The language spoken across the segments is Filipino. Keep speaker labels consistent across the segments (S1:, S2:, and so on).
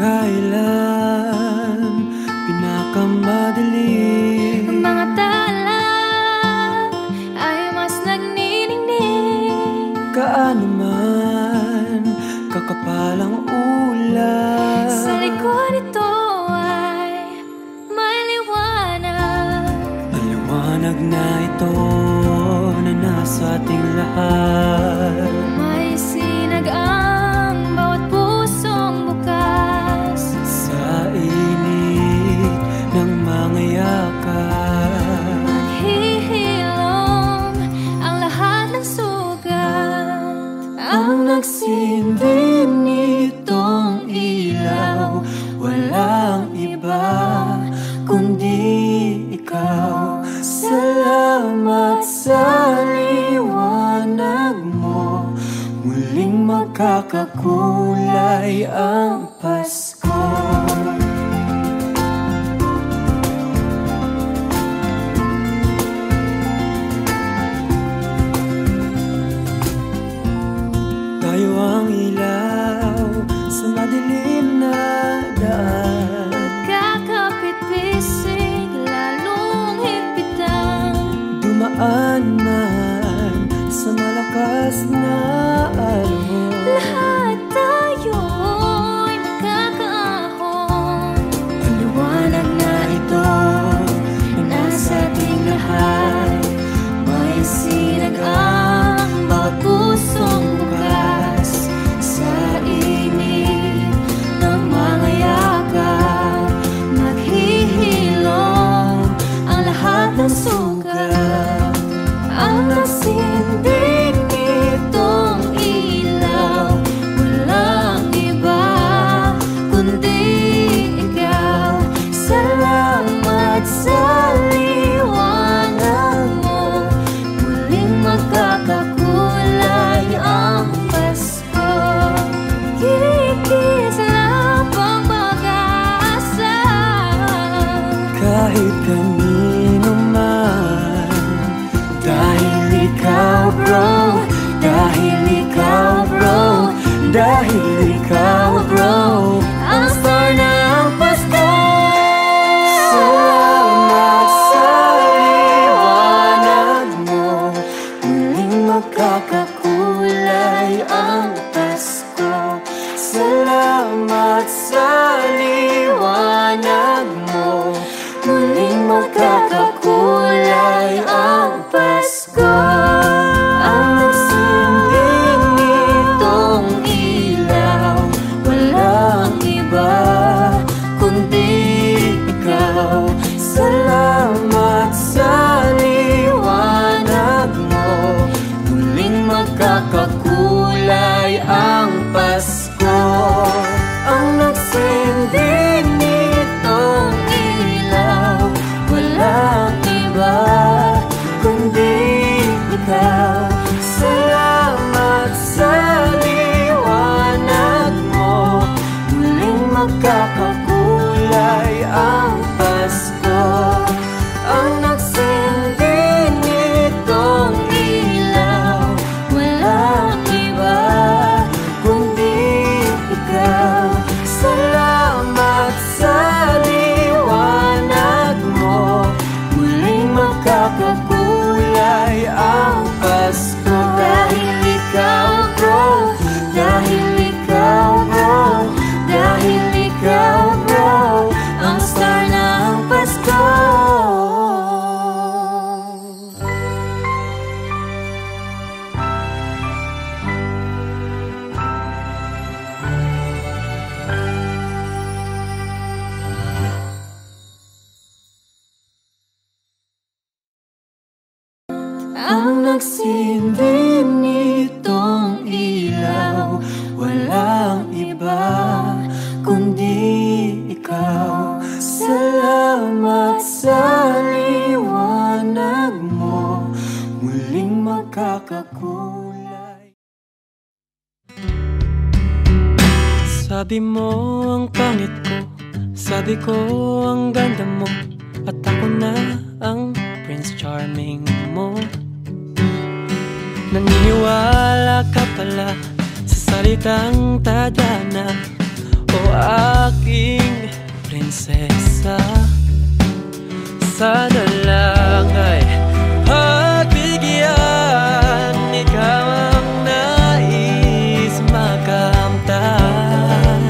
S1: Kailan pinakamadali
S2: ang mga tala ay mas nagniningning.
S1: Gaano man kakapalang ulan,
S2: sa likod ito ay may liwanag.
S1: ang liwanag na ito na nasa ating lahat.
S2: May sinag ang bawat pusong bukas,
S1: Sa init ng mga yakap,
S2: maghihilom ang lahat ng sugat.
S1: ang nagsindi nitong ilaw, walang iba kundi ikaw. Salamat sa liwanag mo, muling magkakakulay ang Pasko. Tayo ang ilaw sa madilim na daan,
S2: Kakapit-pisig, lalong higpitan.
S1: dumaan man sa malakas na alon.
S2: Lahat tayo'y magkakaahon.
S1: Ang liwanag na ito na nasa ating lahat, may sinag ang bawat pusong bukas. Sa init ng mga yakap,
S2: Maghihilom ang lahat ng sugat.
S1: ang nagsindi nitong ilaw,
S2: Walang iba kundi ikaw.
S1: salamat sa liwanag mo,
S2: Muling magkakakulay ang Pasko. Kikislap ang pag-asa.
S1: kahit kanino man. Dahil ikaw bro, dahil ikaw bro, dahil ikaw bro,
S2: Ang star ng Pasko.
S1: salamat sa liwanag mo, muling magkakakulay ang Pasko. Salamat sa liwanag mo, muling magkakakulay ang Pasko. Ang nagsindi nitong ilaw, walang iba kundi ikaw. Salamat sa liwanag mo, muling magkakakulay ang Pasko. Ang nagsindi nitong ilaw, walang iba kundi ikaw. Salamat sa liwanag mo, muling magkakakulay ang Pasko. Ang nagsindi nitong ilaw,
S2: Walang iba
S1: kundi ikaw. Salamat sa liwanag mo, muling magkakakulay ang Pasko. Dahil ikaw bro, dahil ikaw bro, dahil ikaw bro, ang star ng Pasko. Ang nagsindi nitong ilaw, walang iba kundi ikaw. Salamat sa liwanag mo, muling magkakakulay. Sabi mo ang pangit ko, sabi ko ang ganda mo, at ako na ang Prince Charming mo. Naniniwala ka pala sa salitang tadhana, o aking prinsesa. Sana lang ay pagbigyan, ikaw ang nais makamtan.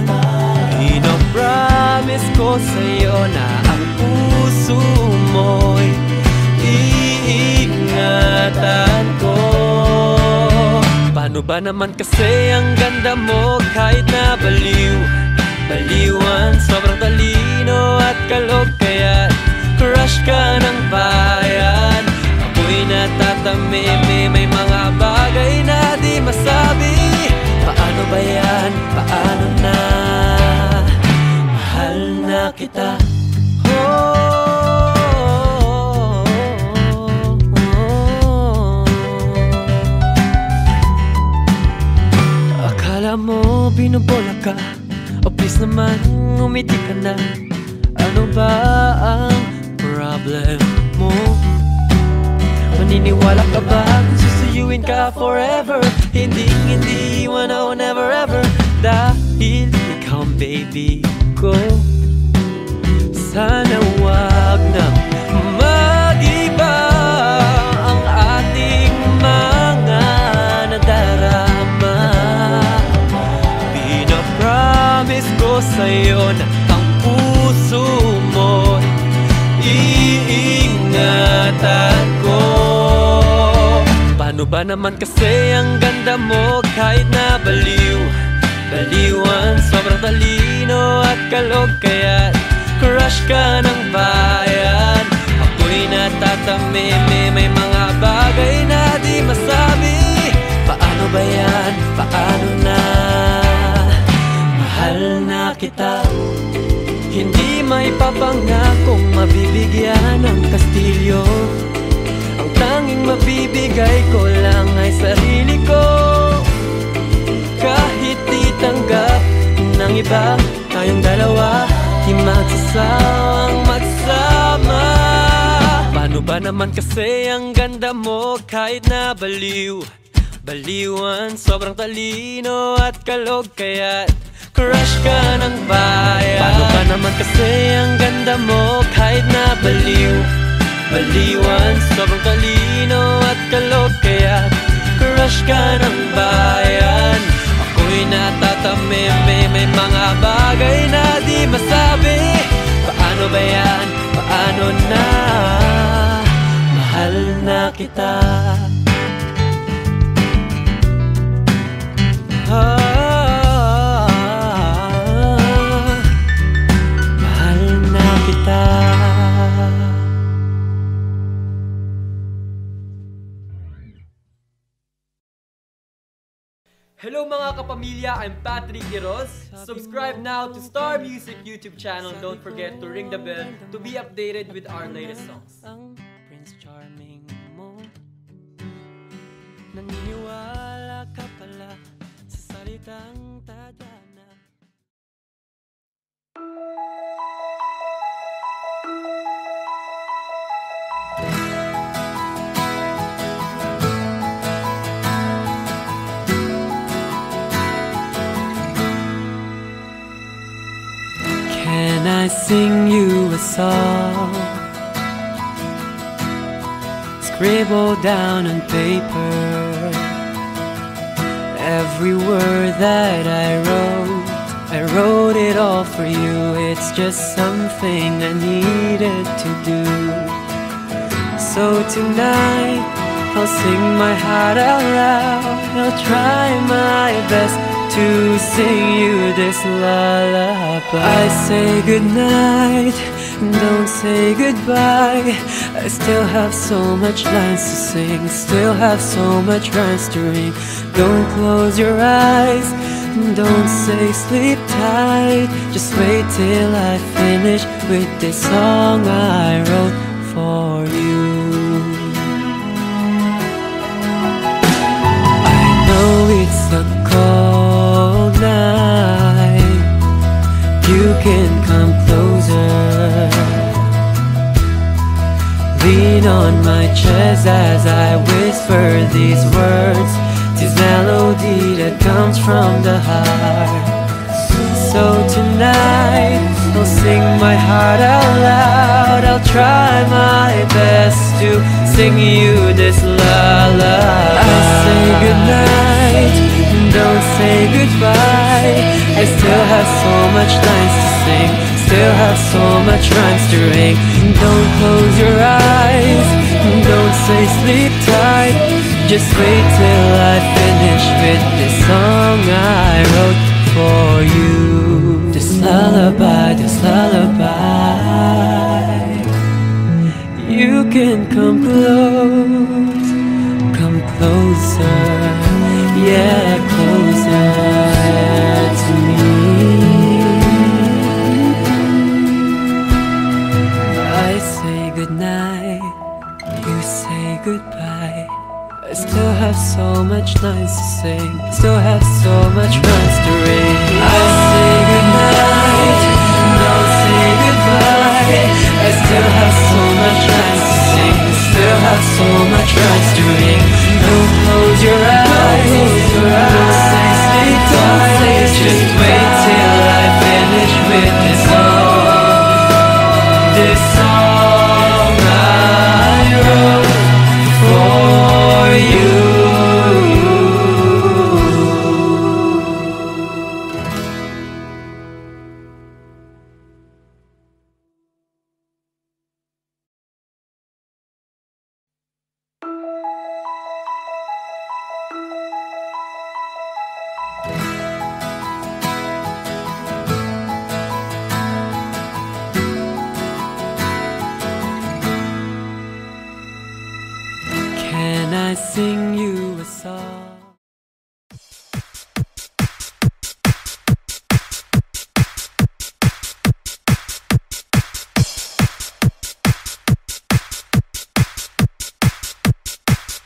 S1: Pinopromise ko sa'yo na ang puso mo'y iingatan ko. Paano ba naman kasi ang ganda mo kahit na baliwan, sobrang talino at kalog, kaya crush ka ng bayan. Ako'y natatamimi, may mga bagay na di masabi. Paano ba yan? Paano na? Mahal na kita. Akala mo binubola ka, o please naman umiti ka na. Ano ba ang problem mo? Maniniwala ka ba susuyuin ka forever? Hindi iwan, oh never ever. Dahil ikaw ang baby ko. Sana wag nang mag-iba ang ating mga nadarama. Pinapromise ko sa'yo na ang puso mo iingatan ko. Paano ba naman kasi ang ganda mo kahit na baliwan, sobrang talino at kalog, kaya crush ka ng bayan. Ako'y natatamimi, may mga bagay na di masabi. Paano ba yan? Paano na? Mahal na kita. Hindi may papangakong mabibigyan ng kastilyo. Ang tanging mabibigay ko lang ay sarili ko. Kahit itanggap ng iba, tayong dalawa di magsasawang magsama. Paano ba naman kasi ang ganda mo kahit na baliwan, sobrang talino at kalog, kaya crush ka ng bayan. Paano ba naman kasi ang ganda mo kahit na baliwan, sobrang talino at kalog, kaya crush ka ng bayan. Ako'y natatamimi, may mga bagay na di masabi. Paano ba yan? Paano na? Mahal na kita. Mahal na kita.
S3: Hello mga kapamilya, I'm Patrick Quiroz. Subscribe now to Star Music YouTube channel. Don't forget to ring the bell to be updated with our latest songs.
S1: Ang Prince Charming mo, naniniwala ka pala sa salitang tadhana. Can I sing you a song? Scribble down on paper every word that I wrote it all for you. It's just something I needed to do. So tonight I'll sing my heart out loud. I'll try my best to sing you this lullaby. I say goodnight, don't say goodbye. I still have so much lines to sing, still have so much rhymes to ring. Don't close your eyes, don't say sleep tight. Just wait till I finish with this song I wrote for you. I know it's a cold night, you can come closer. Lean on my chest as I whisper these words, this melody that comes from the heart. So tonight night, I'll sing my heart out loud. I'll try my best to sing you this lullaby. I say goodnight, don't say goodbye. I still have so much lines to sing, still have so much rhymes to ring. Don't close your eyes, don't say sleep tight. Just wait till I finish with this song I wrote for you. This lullaby, this lullaby. You can come close, come closer, yeah, closer to me. I say goodnight, you say goodbye. I still have so much lines to sing, still have so much rhymes to ring. I say goodnight, don't say goodbye. I still have so much lines to sing, still have so much rhymes to ring. Don't close your eyes, don't say sleep tight. Just wait till I finish with this song, this song I wrote for you. Can I sing you a song?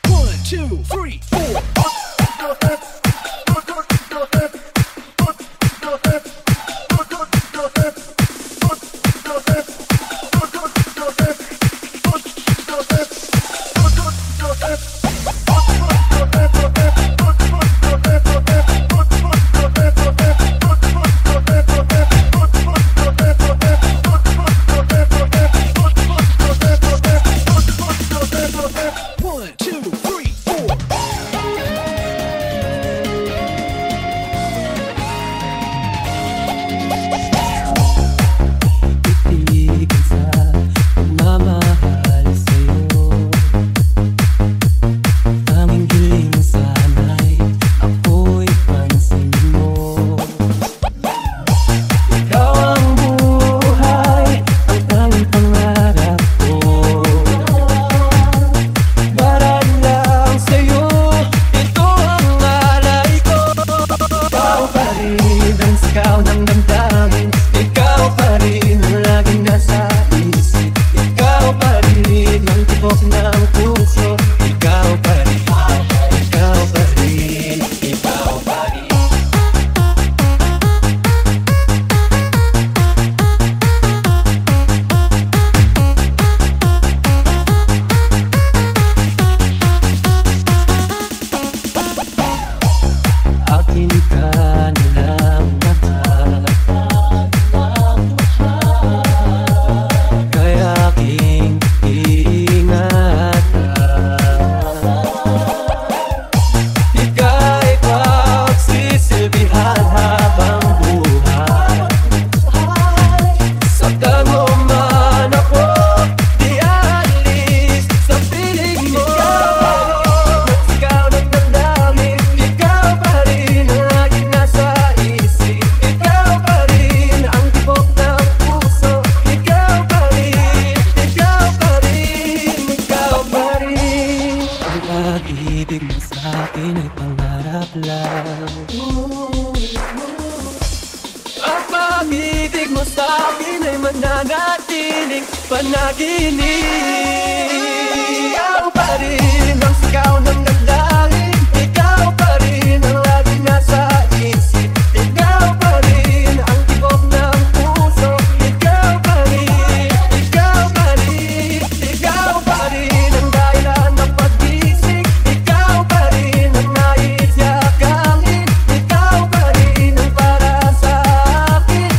S4: One, two, three, four. One, two, three, four.
S1: Ibigin sa pagmamahal sa'yo. Tanging hiling sana'y ako'y pansin mo. Ikaw ang buhay, ang tanging pangarap ko. Para lang sa'yo, ito ang alay ko. Ikaw pa rin ang sigaw ng damdamin. Ikaw pa rin ang laging nasa isip. Ikaw pa rin ang tibok ng puso. Ikaw pa rin, ikaw pa rin, ikaw pa rin. Akin ka nilang mahal, kaya aking iingatan. Ika'y pagsisilbihan habang buhay. Sa tango man ako, di aalis sa piling mo. Ikaw ng damdamin, ikaw pa rin ang laging nasa isip. Ikaw pa rin ang tibok ng puso. Ikaw pa rin, ikaw pa rin, ikaw pa rin. Ang pag-ibig mo sa'kin ay pangarap lang. Ang pag-ibig mo sa'kin ay mananatiling panaginip. Ikaw pa rin ang sigaw ng damdamin. Ikaw pa rin ang laging nasa isip. Ikaw pa rin ang tibok ng puso. Ikaw pa rin, ikaw pa rin, ikaw pa rin ang dahilan ng pag-isip. Ikaw pa rin ang nais yakangin. Ikaw pa rin ang para sa akin.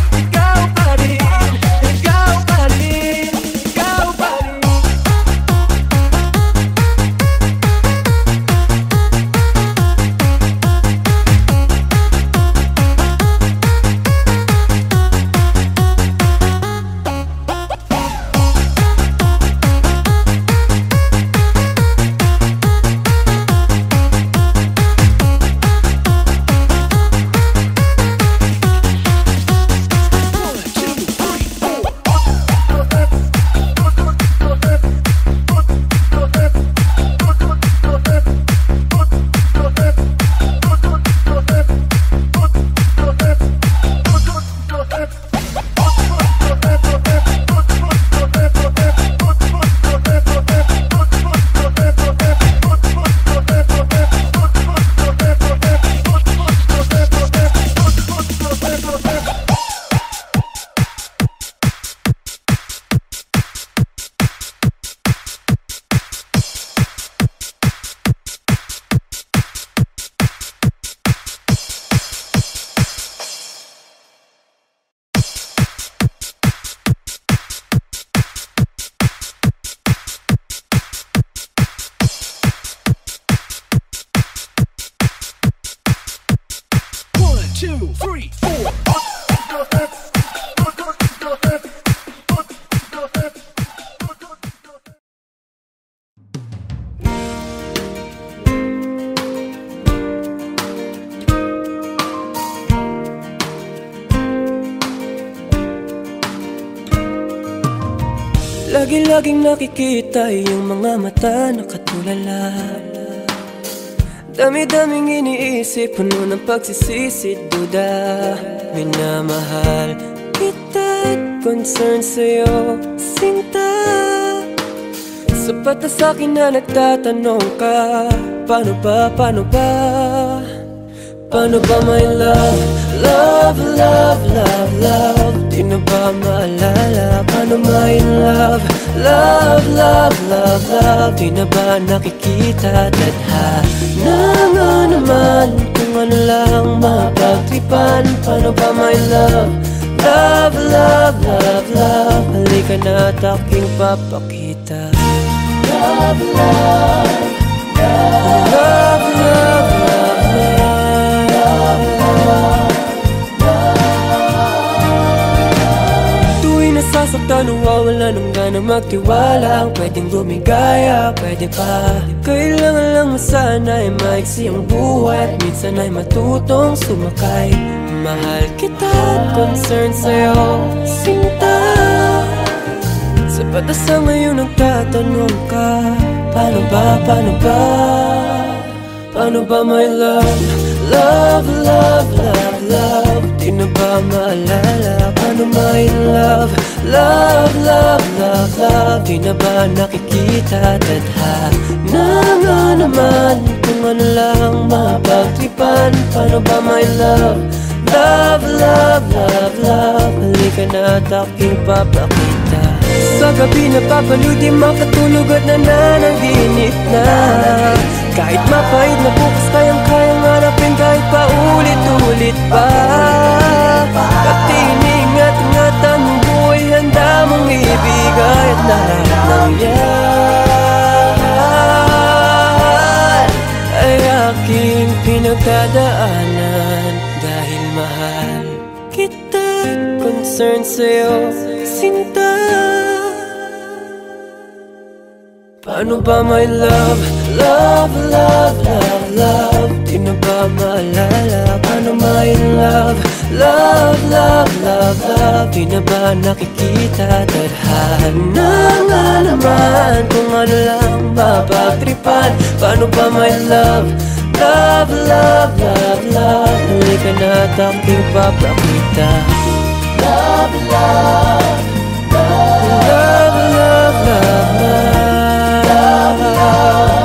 S1: Lagi-laging nakikita yung mga mata nakatulala. Dami-daming iniisip, puno ng pagsisisi, duda. Minamahal kita at concern sa'yo, sinta. Sapat na sa'kin na nagtatanong ka, paano ba, paano ba? Paano ba my love? Love, love, love, love. Di na ba maalala? Paano my love? Love, love, love, love. Di na ba nakikita? Tadhana nga naman kung ano lang mapagtripan. Paano ba my love? Love, love, love, love. Halika na at aking papakita. Love, love, love, love, love, love. Tuwing nasasaktan, nawawala ng gana magtiwala. Ang pwedeng lumigaya, pwede pa. Kailangan lang masana ay maiksi ang buhay, at minsan ay matutong sumakay. Mahal kita at concern sa'yo, sinta. Sapat na sa ngayon nagtatanong ka, paano ba, paano ba? Paano ba my love? Love, love, love, love. Di na ba maalala? Paano my love? Love, love, love, love. Di na ba nakikita? Tadhana nga naman kung ano lang mapagtripan. Paano ba my love? Love, love, love, love. Halika na at aking papakita. Sa gabi napapanood, di makatulog at nananaginip na. Kahit mapahid na bukas, kayang-kayang harapin kahit paulit-ulit pa. Pati iniingat-ingatan mong buhay, handa mong ibigay at lahat ng yan ay aking pinagdadaanan. Dahil mahal kita, concern sa'yo, sinta. Paano ba my love? Love, love, love, love. Di na ba maalala? Paano my love? Love, love, love, love. Di na ba nakikita? Tadhana nga naman kung ano lang mapagtripan. Paano ba my love? Love, love, love, love. Halika na at aking papakita. Love, love, love, love, love, love, love.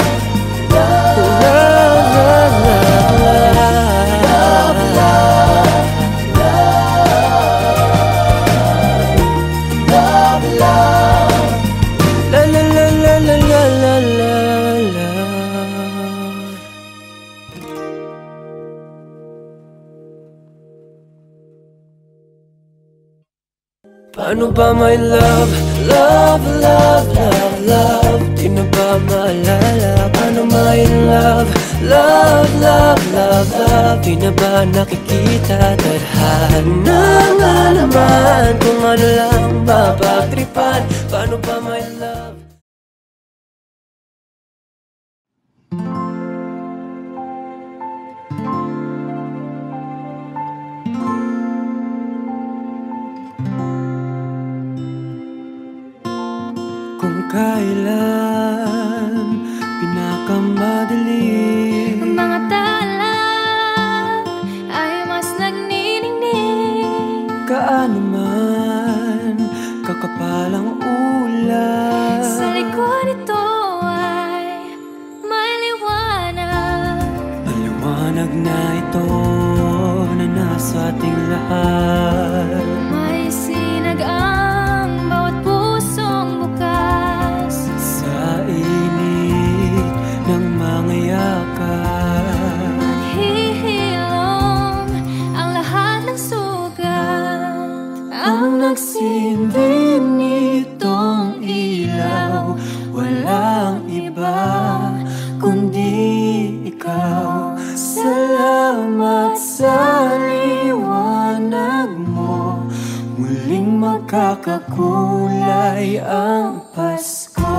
S1: Paano ba my love? Love, love, love, love. Di na ba maalala? Paano my love? Love, love, love, love. Di na ba nakikita? Tadhana nga naman kung ano lang mapagtripan. Paano ba my love? Kung kailan pinakamadali
S2: Ang mga tala ay mas nagniningning.
S1: Kaano man kakapalang ulan,
S2: Sa likod ito ay may liwanag.
S1: maliwanag na ito na nasa ating lahat.
S2: May sinag ang bawat pusong bukas.
S1: Sa init ng mga yakat,
S2: Naghihilom ang lahat ng sugat.
S1: ang nagsindi nitong ilaw, walang iba kundi ikaw. Salamat sa liwanag mo, muling magkakakulay ang Pasko.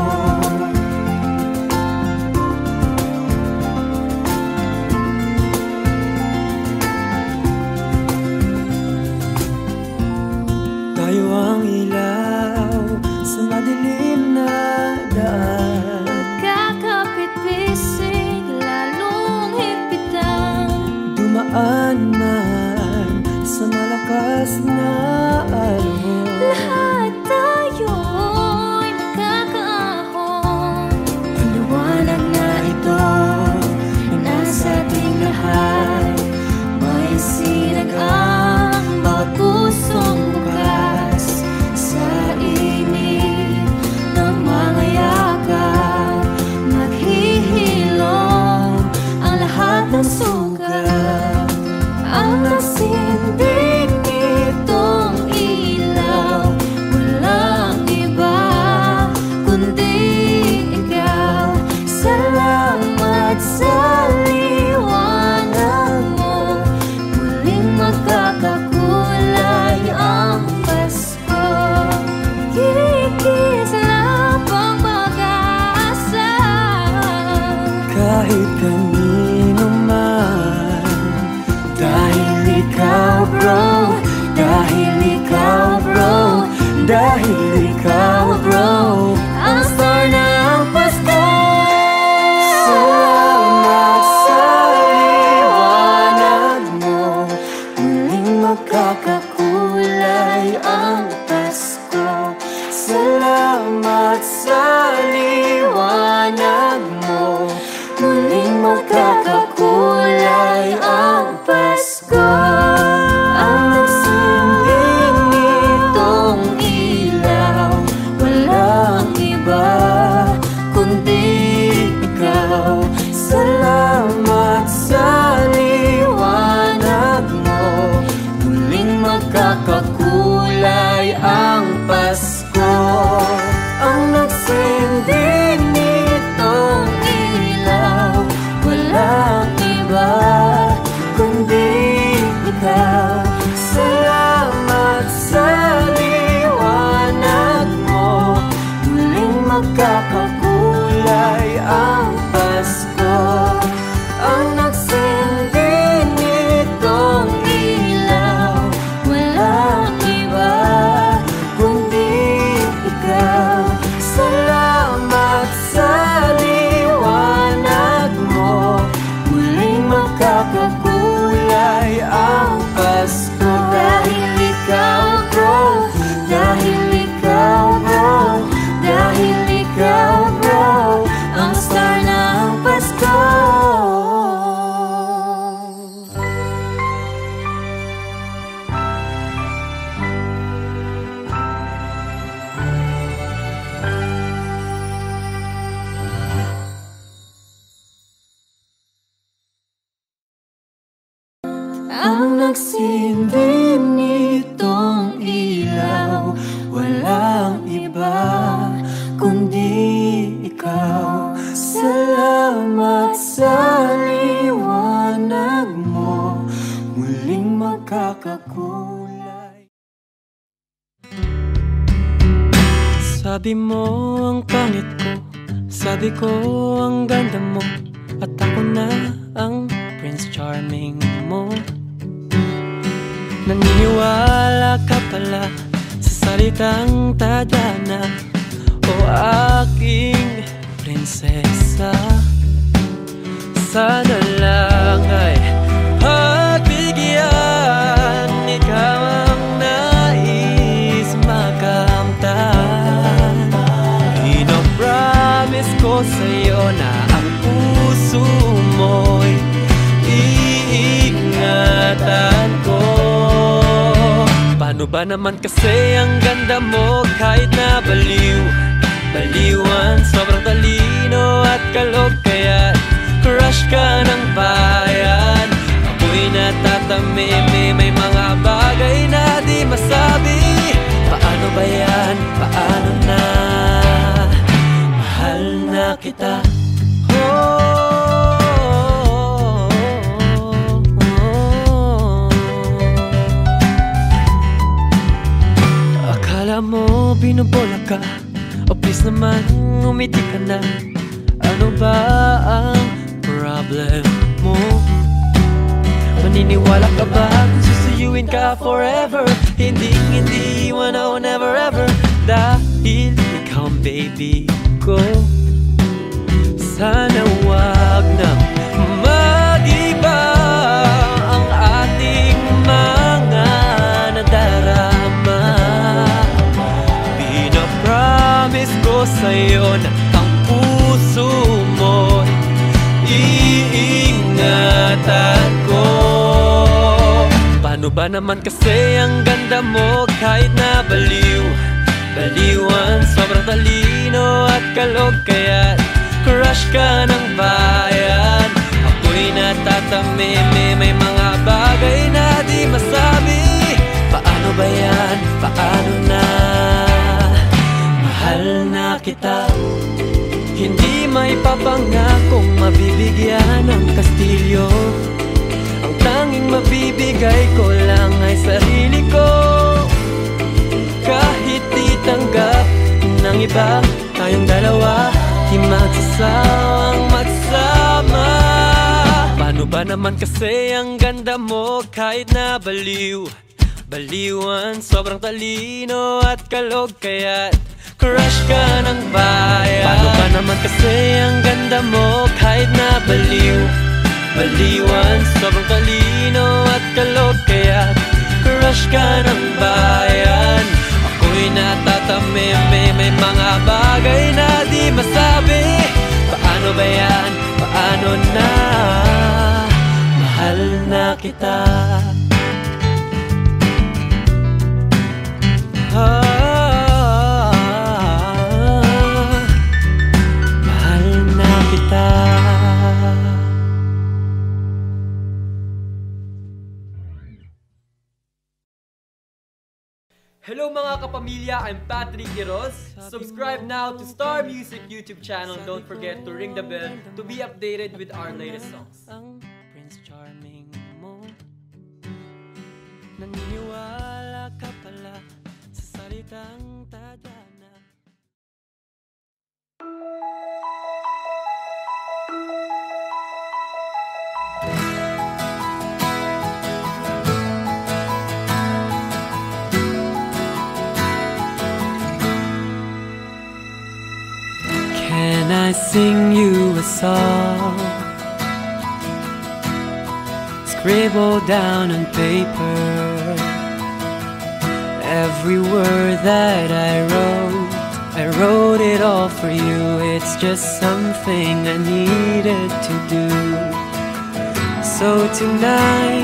S1: Tayo ang ilaw sa madilim dahil ikaw bro ang star ng Pasko. Salamat sa liwanag mo, muling magkakakulay ang Pasko. Salamat sa liwanag mo, muling magkakakulay ang Pasko. Ang nagsinding nitong ilaw, walang iba kundi ikaw. Salamat sa liwanag mo, muling magkakakulay ang Pasko. Ang nagsinding nitong ilaw, walang iba kundi ikaw. Salamat sa liwanag mo, muling magkakakulay ang Pasko. Ang nagsindi nitong ilaw, walang iba kundi ikaw. Salamat sa liwanag mo, muling magkakakulay ang Pasko. Dahil ikaw bro, dahil ikaw bro, dahil ikaw bro ang star ng Pasko. Ang nagsindi nitong ilaw, walang iba kundi ikaw. Salamat sa liwanag mo, muling magkakakulay. Sabi mo ang pangit ko, sabi ko ang ganda mo, at ako na ang Prince Charming mo. Naniniwala ka pala sa salitang tadhana, o aking prinsesa. Sana lang ay pagbigyan, ikaw ang nais makamtan. Pinopromise ko sa'yo na ang puso mo'y iingatan ko. Paano ba naman kasi ang ganda mo kahit na baliwan, sobrang talino at kalog, kaya crush ka ng bayan. Ako'y natatamimi, may mga bagay na di masabi. Paano ba yan? Paano na? Mahal na kita. Akala mo binubola ka, o please naman umiti ka na. Ano ba ang problem mo? Maniniwala ka ba kung susuyuin ka forever? Hindi iwan ako never ever, dahil ikaw ang baby ko. Sana wag nang mag-iba ang ating mga nadarama. Pinopromise ko sa'yo na ang puso mo iingatan ko. Paano ba naman kasi ang ganda mo kahit na baliwan, sobrang talino at kalog, kaya crush ka ng bayan. Ako'y natatamimi, may mga bagay na di masabi. Paano ba yan? Paano na? Mahal na kita. Hindi may papangakong mabibigyan ng kastilyo. Ang tanging mabibigay ko lang ay sarili ko. Kahit itanggap ng iba, tayong dalawa di magsasawang magsama. Paano ba naman kasi ang ganda mo kahit na baliwan, sobrang talino at kalog, kaya't crush ka ng bayan. Paano ba naman kasi ang ganda mo kahit na baliwan, sobrang talino at kalog, kaya't crush ka ng bayan. Ako'y natatameme, may mga bagay na di masabi. Paano ba yan? Paano na? Mahal na kita. Mahal na kita.
S3: Hello mga kapamilya, I'm Patrick Quiroz. Subscribe now to Star Music YouTube channel. Don't forget to ring the bell to be updated with our latest songs.
S1: Ang Prince Charming mo, naniniwala ka pala sa salitang tadhana. Can I sing you a song, scribbled down on paper? Every word that I wrote it all for you. It's just something I needed to do. So tonight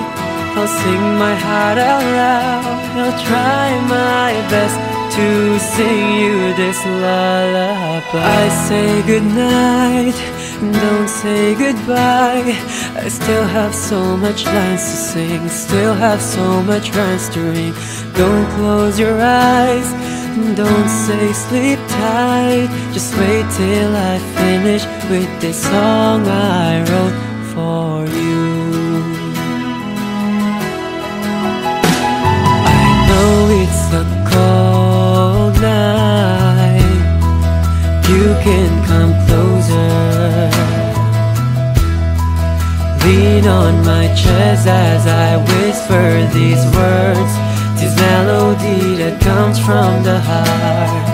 S1: I'll sing my heart out loud. I'll try my best to sing you this lullaby. I say goodnight, don't say goodbye. I still have so much lines to sing, still have so much rhymes to ring. Don't close your eyes, don't say sleep tight. Just wait till I finish with this song I wrote for you. I know it's a cold night, you can come closer. Lean on my chest as I whisper these words, this melody that comes from the heart.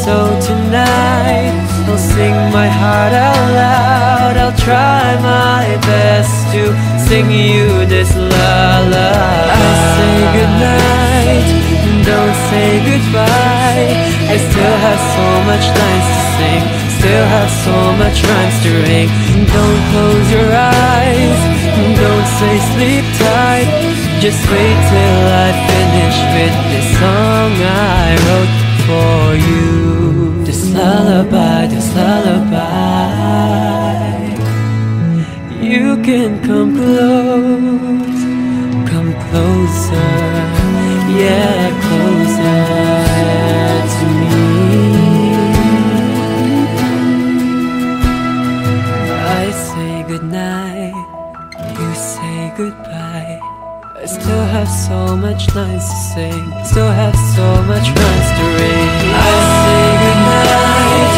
S1: So tonight I'll sing my heart out loud. I'll try my best to sing you this lullaby. I say goodnight, don't say goodbye. I still have so much lines to sing, still have so much rhymes to ring. Don't close your eyes, don't say sleep tight. Just wait till I finish with this song I wrote for you. This lullaby, this lullaby. You can come close, come closer, yeah, closer to me. I say goodnight, you say goodbye. I still have so much lines to sing, still have so much rhymes to ring. I say goodnight,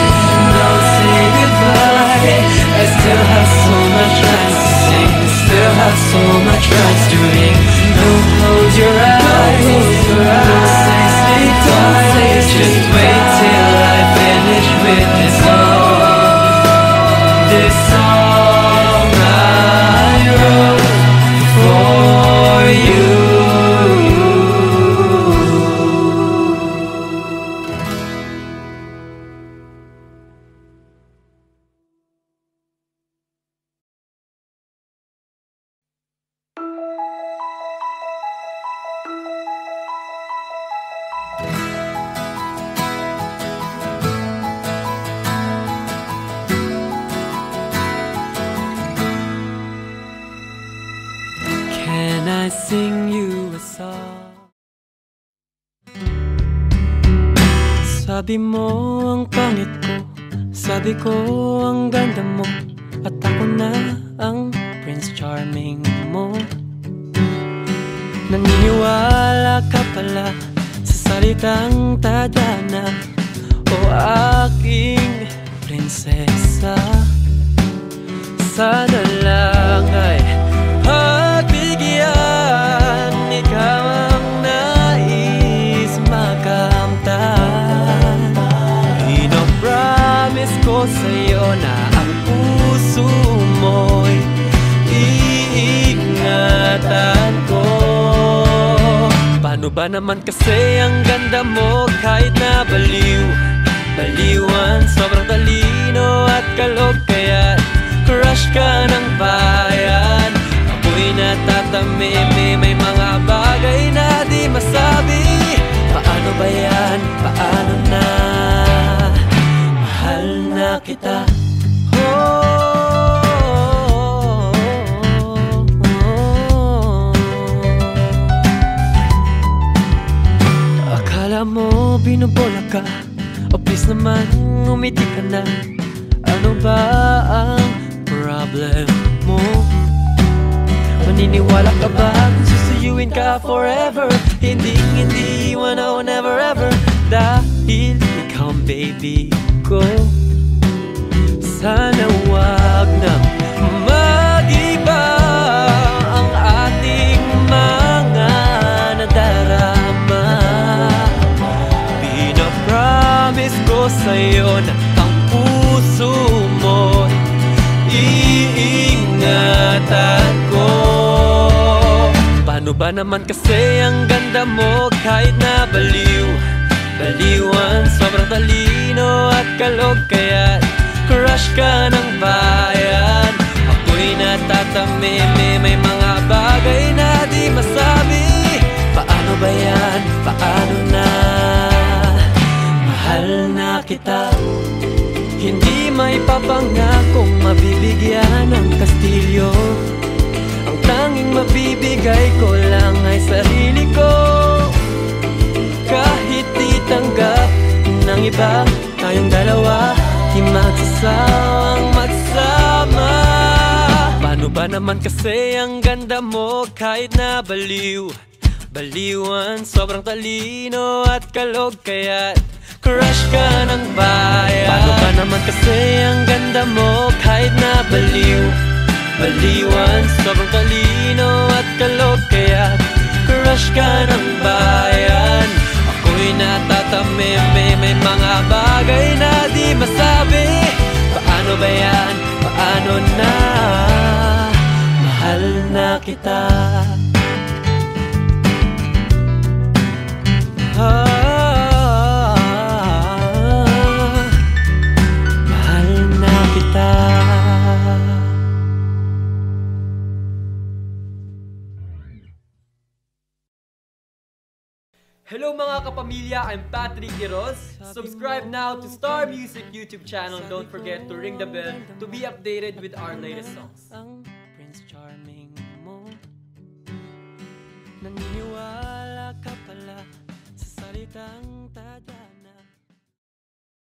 S1: don't say goodbye. I still have so much lines to sing, still have so much rhymes to ring. Don't close your eyes, don't say sleep tight. Just wait till I finish with this song, this song I wrote for you. Can I sing you a song? Sabi mo ang pangit ko, sabi ko ang ganda mo, at ako na ang Prince Charming mo. Naniniwala ka pala sa salitang tadhana, o aking prinsesa. Sana lang ay pagbigyan ikaw ang ba naman kasi ang ganda mo kahit na baliw? Baliwan, sobrang talino at kalog, kaya crush ka ng bayan. Ako'y natatameme, may mga bagay na di masabi. Paano ba yan? Paano na? Mahal na kita. Akala mo binubola ka, o please naman umiti ka na. Ano ba ang problem mo? Maniniwala ka ba kung susuyuin ka forever? Hindi iwan ako never ever, dahil ikaw ang baby ko. Sana wag na mag-iba ang ating mga nadarama. Pinapromise ko sa'yo na ang puso mo iingatan ko. Paano ba naman kasi ang ganda mo kahit na baliw? Baliwan, sobrang talino at kalog, kaya crush ka ng bayan. Ako'y natatameme, may mga bagay na di masabi. Paano ba yan? Paano na? Mahal na kita. Hindi may papangakong mabibigyan ng kastilyo. Ang tanging mabibigay ko lang ay sarili ko. Kahit itanggap ng iba, tayong dalawa di magsasawang magsama. Paano ba naman kasi ang ganda mo kahit na baliw? Baliwan, sobrang talino at kalog, kaya crush ka ng bayan. Paano ba naman kasi ang ganda mo kahit na baliw? Baliwan, sobrang talino at kalog, kaya crush ka ng bayan. Ako'y natatameme, may mga bagay na di masabi. Paano ba yan? Paano na? Mahal na kita. Mahal na kita.
S3: Hello mga kapamilya, I'm Patrick Quiroz. Subscribe now to Star Music YouTube channel. Don't forget to ring the bell to be updated with our latest songs.
S1: Ang Prince Charming mo, naniniwala ka pala sa salitang